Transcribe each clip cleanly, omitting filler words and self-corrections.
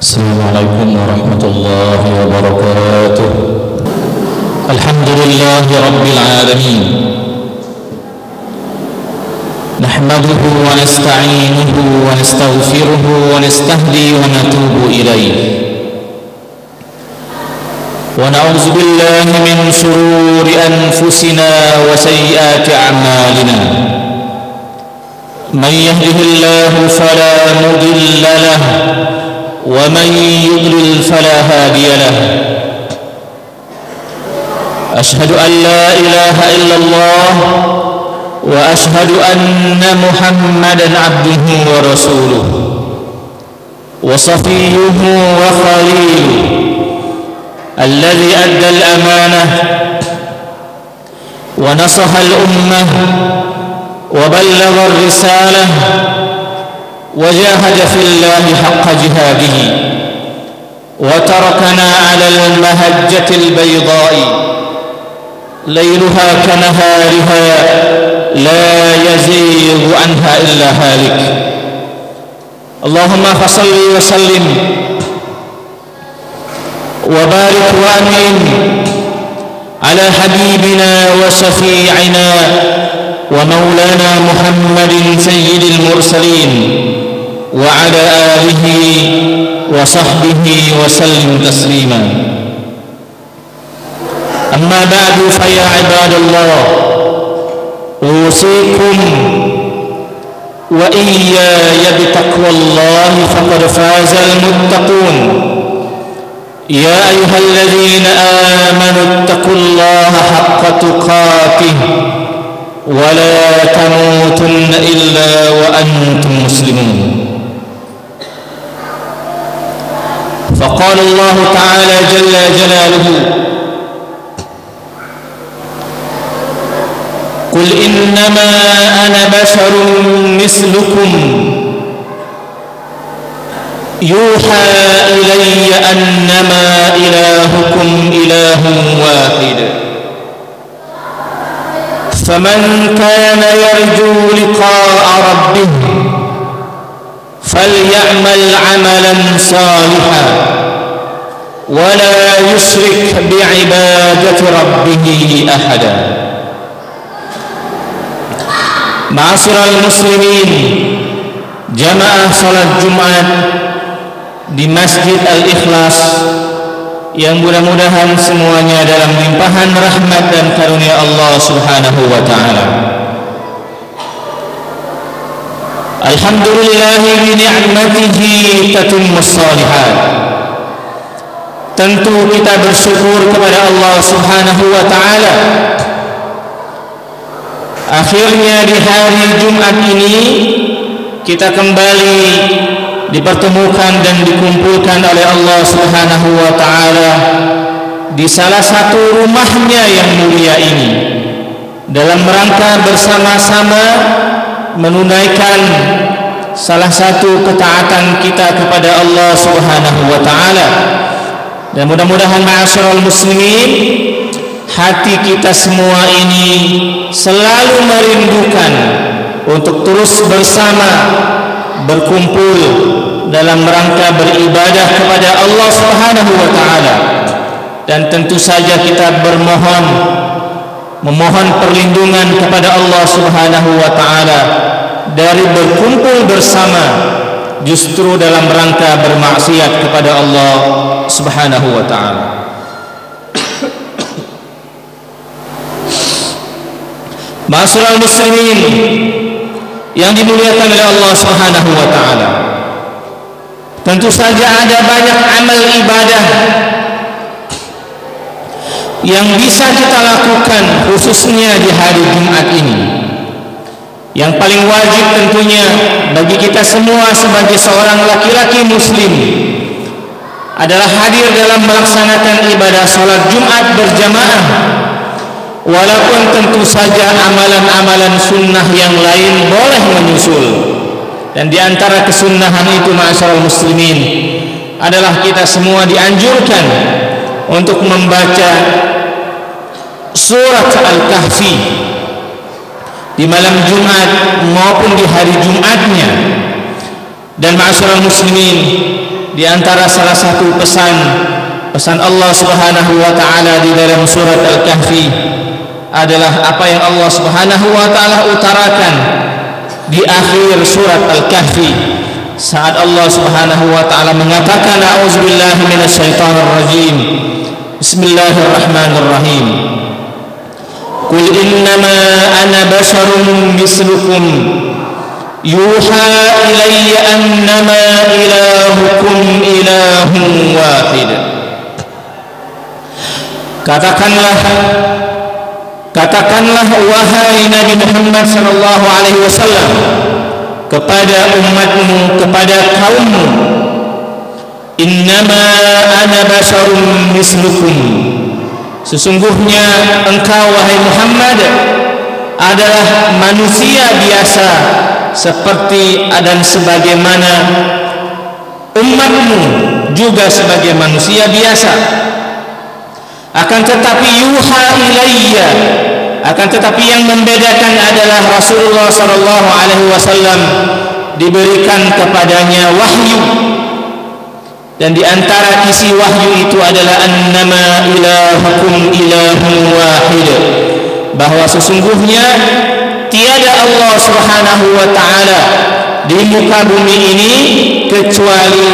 السلام عليكم ورحمة الله وبركاته. الحمد لله رب العالمين، نحمده ونستعينه ونستغفره ونستهدي ونتوب إليه، ونعوذ بالله من شرور أنفسنا وسيئات أعمالنا. من يهده الله فلا مضل له، ومن يضلل فلا هادي له. أشهد أن لا إله إلا الله، وأشهد أن محمدا عبده ورسوله، وصفيه وخليله، الذي أدى الأمانة ونصح الأمة وبلغ الرسالة، وجاهد في الله حق جهاده، وتركنا على المهجة البيضاء ليلها كنهارها لا يزيغ عنها إلا هالك. اللهم فصل وسلم وبارك وأنعم على حبيبنا وشفيعنا ومولانا محمد سيد المرسلين، وعلى آله وصحبه وسلم تسليما. أما بعد، فيا عباد الله، أوصيكم وإياي بتقوى الله، فقد فاز المتقون. يا أيها الذين آمنوا اتقوا الله حق تقاته، ولا تموتن إلا وأنتم مسلمون. فقال الله تعالى جل جلاله: قل إنما أنا بشر مثلكم يوحى إلي أنما إلهكم إله واحد، فمن كان يرجو لقاء ربه فليعمل عملا صالحا ولا يشرك بعبادة ربه أحدا. Ma'asyiral muslimin, jamaah salat Jumat di Masjid Al-Ikhlas yang mudah-mudahan semuanya dalam limpahan rahmat dan karunia Allah Subhanahu wa taala. Alhamdulillahi bi ni'matihi tatimmus shalihat. Tentu kita bersyukur kepada Allah Subhanahu wa taala. Akhirnya di hari Jumat ini kita kembali dipertemukan dan dikumpulkan oleh Allah Subhanahu wa taala di salah satu rumahnya yang mulia ini, dalam rangka bersama-sama menunaikan salah satu ketaatan kita kepada Allah Subhanahu wa taala. Dan mudah-mudahan ma'asyiral muslimin, hati kita semua ini selalu merindukan untuk terus bersama berkumpul dalam rangka beribadah kepada Allah Subhanahu wa taala. Dan tentu saja kita memohon perlindungan kepada Allah Subhanahu wa taala dari berkumpul bersama justru dalam rangka bermaksiat kepada Allah Subhanahu wa taala. Ma'asyiral muslimin yang dimuliakan oleh Allah Subhanahu wa taala, tentu saja ada banyak amal ibadah yang bisa kita lakukan khususnya di hari Jumat ini. Yang paling wajib tentunya bagi kita semua sebagai seorang laki-laki muslim adalah hadir dalam melaksanakan ibadah salat Jumat berjamaah. Walaupun tentu saja amalan-amalan sunnah yang lain boleh menyusul. Dan di antara kesunnahan itu, ma'asyiral muslimin, adalah kita semua dianjurkan untuk membaca surat Al-Kahfi di malam Jumat maupun di hari Jumatnya. Dan ma'asyiral muslimin, di antara salah satu pesan Allah Subhanahu wa taala di dalam surat Al-Kahfi adalah apa yang Allah Subhanahu wa taala utarakan di akhir surat Al-Kahfi saat Allah Subhanahu wa taala mengatakan a'udzubillahi minasyaitonir rajim. Bismillahirrahmanirrahim. Qul innama ana basharun mislukum yuha ilayya annama ilahukum ilahun wahid. Katakanlah wahai Nabi Muhammad sallallahu alaihi wasallam kepada umatmu, kepada kaummu, innama ana basharun mislukum, sesungguhnya engkau wahai Muhammad adalah manusia biasa seperti dan sebagaimana umatmu juga sebagai manusia biasa. Akan tetapi yuha ilayya, akan tetapi yang membedakan adalah Rasulullah sallallahu alaihi wasallam diberikan kepadanya wahyu, dan di antara isi wahyu itu adalah annama ilahukum ilahun wahid, bahwa sesungguhnya tiada Allah Subhanahu wa taala di muka bumi ini kecuali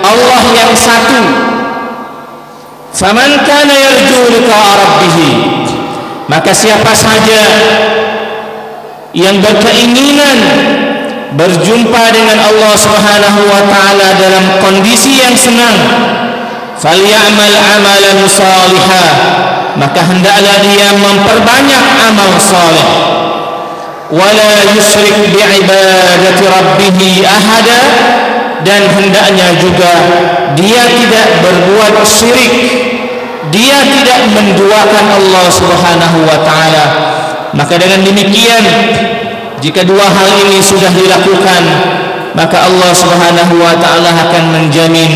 Allah yang satu. Faman kana yarju liqa'a rabbih, maka siapa saja yang berkeinginan berjumpa dengan Allah Subhanahu wa taala dalam kondisi yang senang, falyamal amalan salihah, maka hendaklah dia memperbanyak amal saleh, wala yusyrik bi'ibadati rabbih ahada, dan hendaknya juga dia tidak berbuat syirik, dia tidak menduakan Allah Subhanahu wa taala. Maka dengan demikian, jika dua hal ini sudah dilakukan, maka Allah Subhanahu wa taala akan menjamin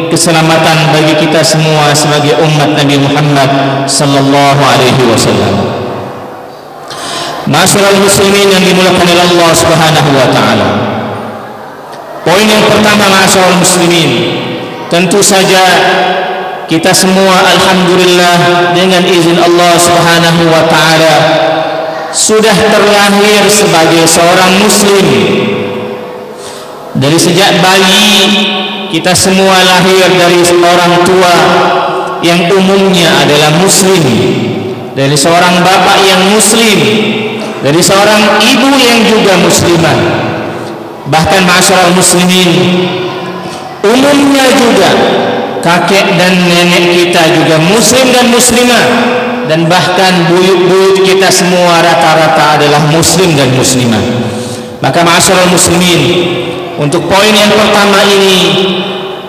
keselamatan bagi kita semua sebagai umat Nabi Muhammad sallallahu alaihi wasallam. Ma'asyiral muslimin yang dimuliakan oleh Allah Subhanahu wa taala. Poin yang pertama, ma'asyiral muslimin, tentu saja kita semua alhamdulillah dengan izin Allah Subhanahu wa taala sudah terlahir sebagai seorang muslim. Dari sejak bayi kita semua lahir dari orang tua yang umumnya adalah muslim, dari seorang bapak yang muslim, dari seorang ibu yang juga muslimah. Bahkan ma'asyiral muslimin, umumnya juga kakek dan nenek kita juga muslim dan muslimah, dan bahkan buyut-buyut kita semua rata-rata adalah muslim dan muslimah. Maka ma'asyiral muslimin, untuk poin yang pertama ini,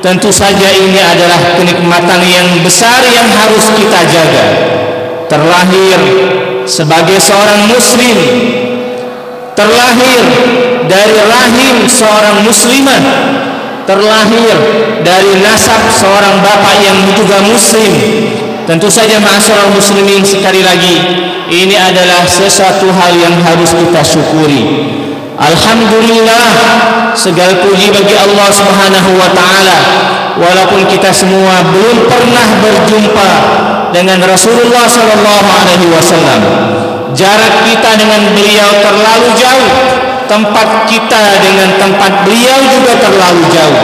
tentu saja ini adalah kenikmatan yang besar yang harus kita jaga. Terlahir sebagai seorang muslim, terlahir dari rahim seorang muslimah, terlahir dari nasab seorang bapak yang juga muslim. Tentu saja ma'asyiral muslimin, sekali lagi ini adalah sesuatu hal yang harus kita syukuri. Alhamdulillah, segala puji bagi Allah Subhanahu wa taala, walaupun kita semua belum pernah berjumpa dengan Rasulullah sallallahu alaihi wasallam. Jarak kita dengan beliau terlalu jauh, tempat kita dengan tempat beliau juga terlalu jauh.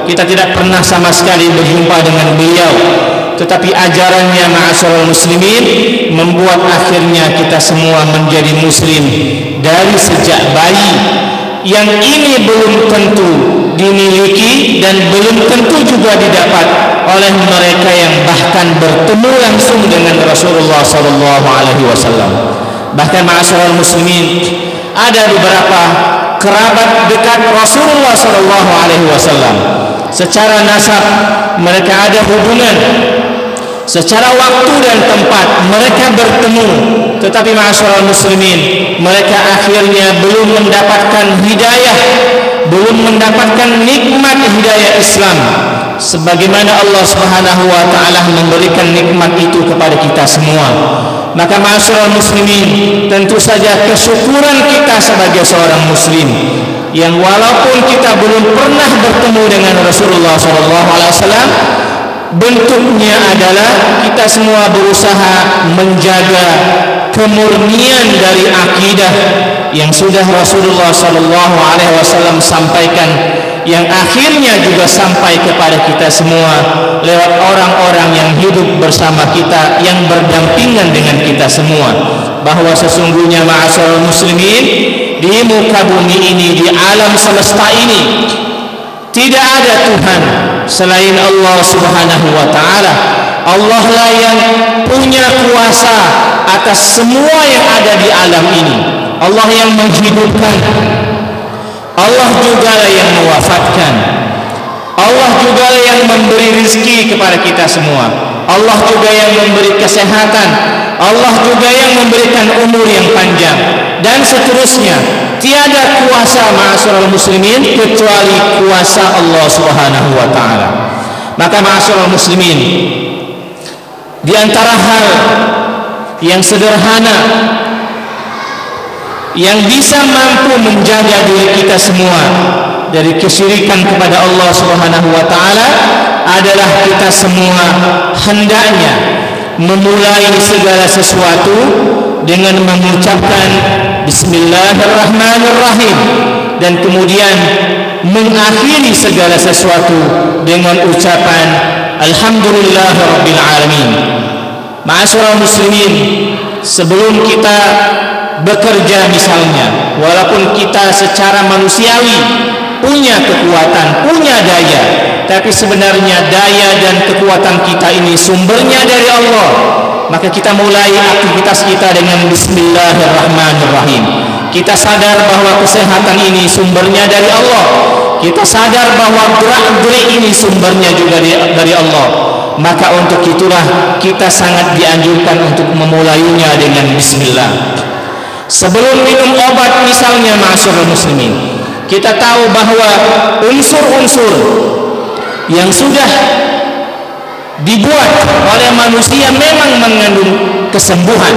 Kita tidak pernah sama sekali berjumpa dengan beliau, tetapi ajarannya ma'asyiral muslimin membuat akhirnya kita semua menjadi muslim dari sejak bayi. Yang ini belum tentu dimiliki dan belum tentu juga didapat oleh mereka yang bahkan bertemu langsung dengan Rasulullah sallallahu alaihi wasallam. Bahkan ma'asyiral muslimin, ada beberapa kerabat dekat Rasulullah sallallahu alaihi wasallam. Secara nasab mereka ada hubungan, secara waktu dan tempat mereka bertemu, tetapi ma'asyiral muslimin, mereka akhirnya belum mendapatkan hidayah, belum mendapatkan nikmat hidayah Islam sebagaimana Allah Subhanahu wa taala memberikan nikmat itu kepada kita semua. Maka ma'asyiral muslimin, tentu saja kesyukuran kita sebagai seorang muslim yang walaupun kita belum pernah bertemu dengan Rasulullah SAW, bentuknya adalah kita semua berusaha menjaga kemurnian dari akidah yang sudah Rasulullah SAW sampaikan, yang akhirnya juga sampai kepada kita semua lewat orang-orang yang hidup bersama kita, yang berdampingan dengan kita semua, bahwa sesungguhnya ma'asyiral muslimin, di muka bumi ini, di alam semesta ini, tidak ada Tuhan selain Allah Subhanahu wa ta'ala. Allah lah yang punya kuasa atas semua yang ada di alam ini. Allah yang menghidupkan, Allah juga lah yang mewafatkan, Allah juga lah yang memberi rezeki kepada kita semua, Allah juga yang memberi kesehatan, Allah juga yang memberikan umur yang panjang, dan seterusnya. Tiada kuasa ma'asyiral muslimin kecuali kuasa Allah Subhanahu wa ta'ala. Maka ma'asyiral muslimin, di antara hal yang sederhana yang bisa mampu menjaga diri kita semua dari kesyirikan kepada Allah Subhanahu wa ta'ala adalah kita semua hendaknya memulai segala sesuatu dengan mengucapkan Bismillahirrahmanirrahim, dan kemudian mengakhiri segala sesuatu dengan ucapan Alhamdulillahirabbil alamin. Ma'asyiral muslimin, sebelum kita bekerja misalnya, walaupun kita secara manusiawi punya kekuatan, punya daya, tapi sebenarnya daya dan kekuatan kita ini sumbernya dari Allah. Maka kita mulai aktivitas kita dengan Bismillahirrahmanirrahim. Kita sadar bahwa kesehatan ini sumbernya dari Allah. Kita sadar bahwa gerak-gerik ini sumbernya juga dari Allah. Maka untuk itulah kita sangat dianjurkan untuk memulainya dengan Bismillah. Sebelum minum obat misalnya, ma'asyiral muslimin, kita tahu bahwa unsur-unsur yang sudah dibuat oleh manusia memang mengandung kesembuhan.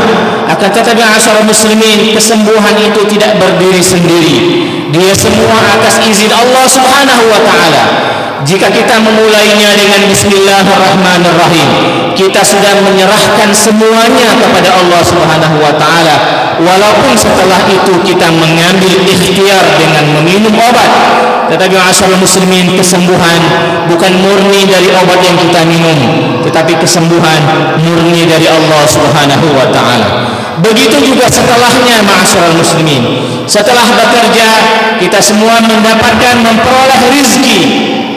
Akan tetapi ma'asyiral muslimin, kesembuhan itu tidak berdiri sendiri. Dia semua atas izin Allah Subhanahu wa ta'ala. Jika kita memulainya dengan Bismillahirrahmanirrahim, kita sudah menyerahkan semuanya kepada Allah Subhanahu wa ta'ala. Walaupun setelah itu kita mengambil ikhtiar dengan meminum obat, tetapi ma'asyiral muslimin, kesembuhan bukan murni dari obat yang kita minum, tetapi kesembuhan murni dari Allah Subhanahu wa ta'ala. Begitu juga setelahnya, ma'asyiral muslimin, setelah bekerja kita semua mendapatkan, memperoleh rezeki.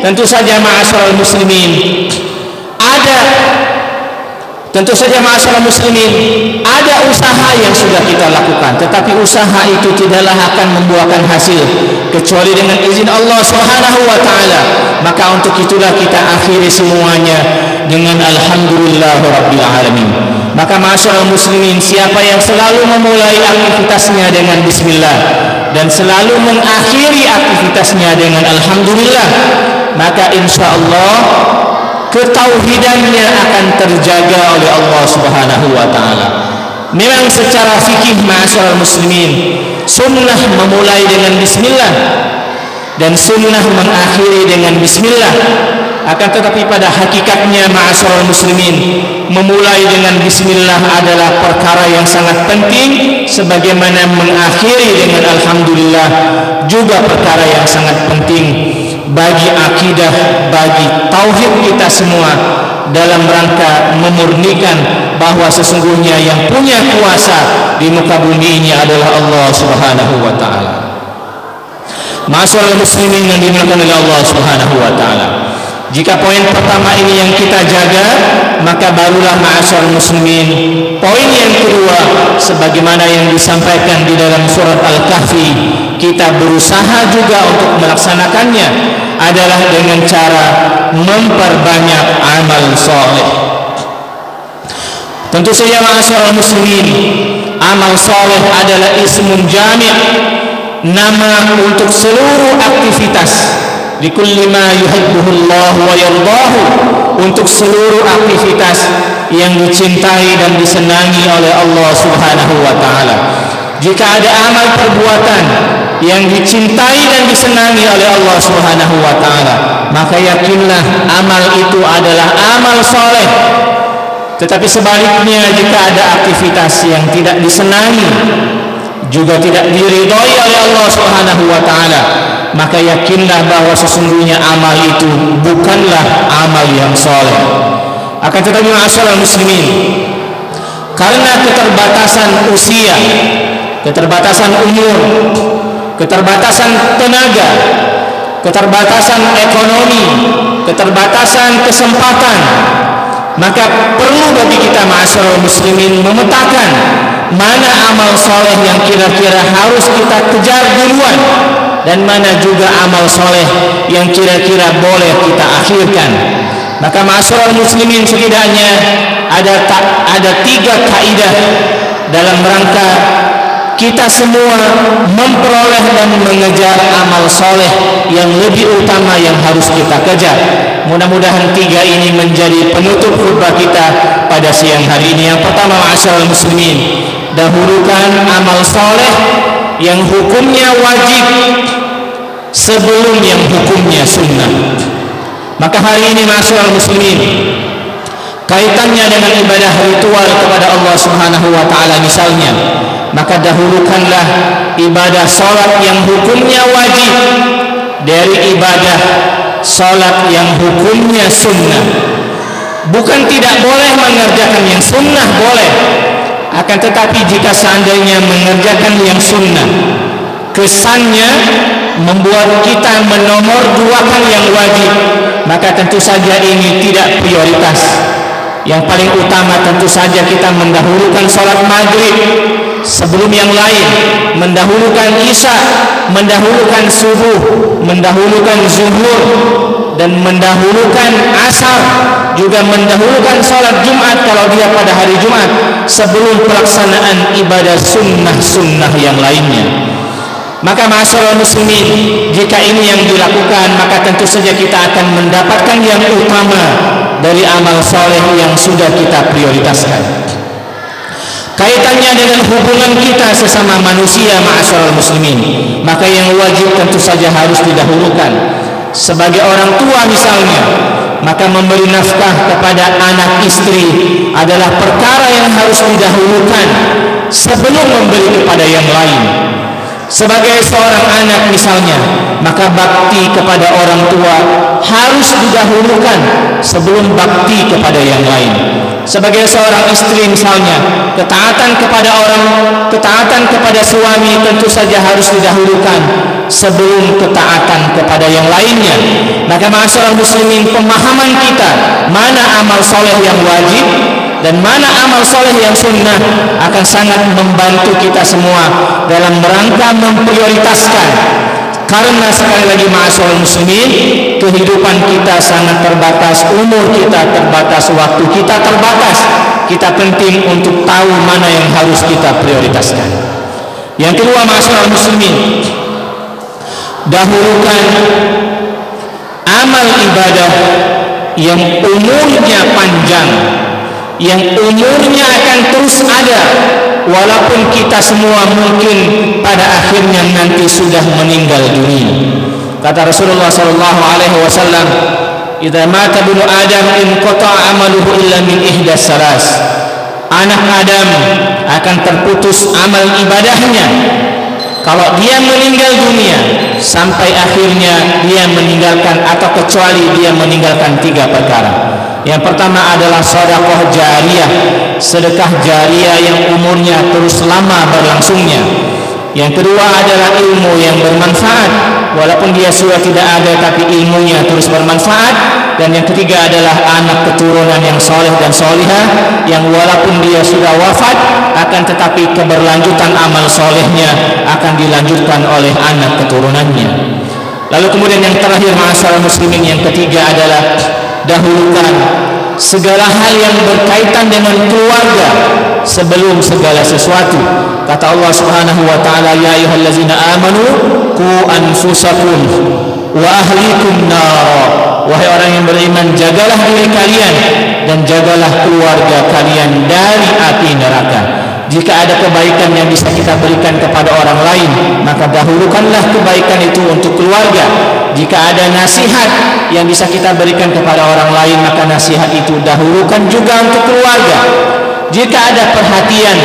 Tentu saja ma'asyiral muslimin, ada usaha yang sudah kita lakukan, tetapi usaha itu tidaklah akan membuahkan hasil kecuali dengan izin Allah Subhanahu wa ta'ala. Maka untuk itulah kita akhiri semuanya dengan Alhamdulillahirabbil alamin. Maka ma'asyiral muslimin, siapa yang selalu memulai aktivitasnya dengan bismillah dan selalu mengakhiri aktivitasnya dengan alhamdulillah, maka insyaallah ketauhidannya akan terjaga oleh Allah Subhanahu wa ta'ala. Memang secara fikih, ma'asyiral muslimin, sunnah memulai dengan bismillah dan sunnah mengakhiri dengan bismillah. Akan tetapi pada hakikatnya, ma'asyiral muslimin, memulai dengan bismillah adalah perkara yang sangat penting, sebagaimana mengakhiri dengan alhamdulillah juga perkara yang sangat penting bagi akidah, bagi tauhid kita semua, dalam rangka memurnikan bahwa sesungguhnya yang punya kuasa di muka bumi ini adalah Allah Subhanahu wa ta'ala. Ma'asyiral muslimin yang dimuliakan oleh Allah Subhanahu wa ta'ala, jika poin pertama ini yang kita jaga, maka barulah ma'asyiral muslimin poin yang kedua, sebagaimana yang disampaikan di dalam surat Al-Kahfi, kita berusaha juga untuk melaksanakannya adalah dengan cara memperbanyak amal soleh. Tentu saja ma'asyiral muslimin, amal soleh adalah ismun jami', nama untuk seluruh aktivitas, likulli ma yuhibbuhullahu wa yardahu, untuk seluruh aktivitas yang dicintai dan disenangi oleh Allah Subhanahu wa ta'ala. Jika ada amal perbuatan yang dicintai dan disenangi oleh Allah Subhanahu wa taala, maka yakinlah amal itu adalah amal soleh. Tetapi sebaliknya, jika ada aktivitas yang tidak disenangi, juga tidak diridhoi oleh Allah Subhanahu wa taala, maka yakinlah bahwa sesungguhnya amal itu bukanlah amal yang soleh. Akan tetapi ma'asyiral muslimin, karena keterbatasan usia, keterbatasan umur, keterbatasan tenaga, keterbatasan ekonomi, keterbatasan kesempatan, maka perlu bagi kita ma'asyiral muslimin memetakan mana amal soleh yang kira-kira harus kita kejar duluan, dan mana juga amal soleh yang kira-kira boleh kita akhirkan. Maka ma'asyiral muslimin, setidaknya ada 3 kaidah dalam rangka kita semua memperoleh dan mengejar amal soleh yang lebih utama yang harus kita kejar. Mudah-mudahan 3 ini menjadi penutup khutbah kita pada siang hari ini. Yang pertama, ma'asyiral muslimin, dahulukan amal soleh yang hukumnya wajib sebelum yang hukumnya sunnah. Maka hari ini ma'asyiral muslimin, kaitannya dengan ibadah ritual kepada Allah Subhanahu wa taala misalnya, maka dahulukanlah ibadah salat yang hukumnya wajib dari ibadah salat yang hukumnya sunnah. Bukan tidak boleh mengerjakan yang sunnah, boleh. Akan tetapi jika seandainya mengerjakan yang sunnah kesannya membuat kita menomorduakan yang wajib, maka tentu saja ini tidak prioritas. Yang paling utama tentu saja kita mendahulukan sholat maghrib sebelum yang lain, mendahulukan isya, mendahulukan subuh, mendahulukan zuhur, dan mendahulukan asar, juga mendahulukan sholat Jumat kalau dia pada hari Jumat sebelum pelaksanaan ibadah sunnah-sunnah yang lainnya. Maka ma'asyiral muslimin, jika ini yang dilakukan, maka tentu saja kita akan mendapatkan yang utama dari amal soleh yang sudah kita prioritaskan. Kaitannya dengan hubungan kita sesama manusia ma'asyiral muslimin, maka yang wajib tentu saja harus didahulukan. Sebagai orang tua misalnya, maka memberi nafkah kepada anak istri adalah perkara yang harus didahulukan sebelum memberi kepada yang lain. Sebagai seorang anak misalnya, maka bakti kepada orang tua harus didahulukan sebelum bakti kepada yang lain. Sebagai seorang istri misalnya, ketaatan kepada suami tentu saja harus didahulukan sebelum ketaatan kepada yang lainnya. Maka ma'asyiral muslimin, pemahaman kita mana amal soleh yang wajib dan mana amal soleh yang sunnah akan sangat membantu kita semua dalam rangka memprioritaskan. Karena sekali lagi ma'asyiral muslimin, kehidupan kita sangat terbatas, umur kita terbatas, waktu kita terbatas. Kita penting untuk tahu mana yang harus kita prioritaskan. Yang kedua ma'asyiral muslimin, dahulukan amal ibadah yang umurnya panjang, yang umurnya akan terus ada walaupun kita semua mungkin pada akhirnya nanti sudah meninggal dunia. Kata Rasulullah sallallahu alaihi wasallam, "Idza mata ibnu Adam inqata'a amaluhu illa min ihdas salas." Anak Adam akan terputus amal ibadahnya kalau dia meninggal dunia sampai akhirnya dia meninggalkan, atau kecuali dia meninggalkan 3 perkara. Yang pertama adalah sedekah jariyah, sedekah jariyah yang umurnya terus lama berlangsungnya. Yang kedua adalah ilmu yang bermanfaat, walaupun dia sudah tidak ada tapi ilmunya terus bermanfaat. Dan yang ketiga adalah anak keturunan yang soleh dan solihah, yang walaupun dia sudah wafat akan tetapi keberlanjutan amal solehnya akan dilanjutkan oleh anak keturunannya. Lalu kemudian yang terakhir ma'asyiral muslimin, yang ketiga adalah dahulukan segala hal yang berkaitan dengan keluarga sebelum segala sesuatu. Kata Allah Subhanahu wa taala, "Ya ayyuhallazina amanu qu anfusakum wa ahlikum nar." Wahai orang yang beriman, jagalah diri kalian dan jagalah keluarga kalian dari api neraka. Jika ada kebaikan yang bisa kita berikan kepada orang lain, maka dahulukanlah kebaikan itu untuk keluarga. Jika ada nasihat yang bisa kita berikan kepada orang lain, maka nasihat itu dahulukan juga untuk keluarga. Jika ada perhatian,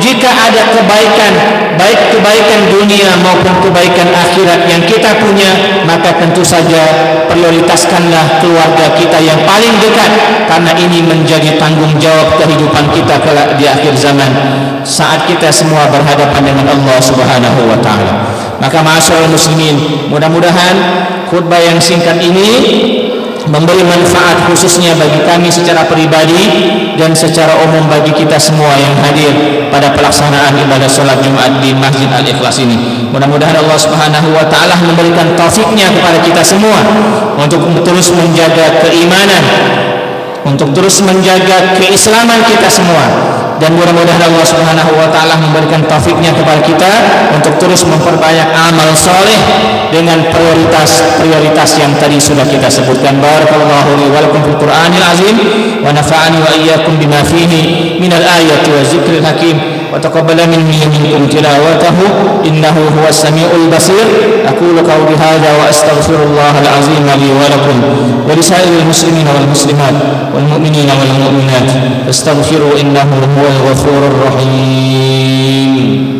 jika ada kebaikan, baik kebaikan dunia maupun kebaikan akhirat yang kita punya, maka tentu saja prioritaskanlah keluarga kita yang paling dekat, karena ini menjadi tanggung jawab kehidupan kita kelak di akhir zaman, saat kita semua berhadapan dengan Allah Subhanahu wa taala. Maka ma'asyiral muslimin, mudah-mudahan khutbah yang singkat ini memberi manfaat khususnya bagi kami secara pribadi dan secara umum bagi kita semua yang hadir pada pelaksanaan ibadah salat Jumat di Masjid Al-Ikhlas ini. Mudah-mudahan Allah Subhanahu wa taala memberikan taufiknya kepada kita semua untuk terus menjaga keimanan, untuk terus menjaga keislaman kita semua, dan mudah-mudahan Allah Subhanahu wa taala memberikan taufiknya kepada kita untuk terus memperbanyak amal soleh dengan prioritas yang tadi sudah kita sebutkan. Barakallahu li wa lakum fil Qur'anil azim wa nafa'ani wa iyyakum bima fihi minal ayati wa zikril hakim wa taqabbala minni minkum tilawatahu innahu huwas samiul basir. Aqulu qawli hadza wa astaghfirullahal azim li wa lakum wa lisairil muslimina wal muslimat wal mu'minina wal mu'minat fastaghfiru innahu huwal ghafurur rahim.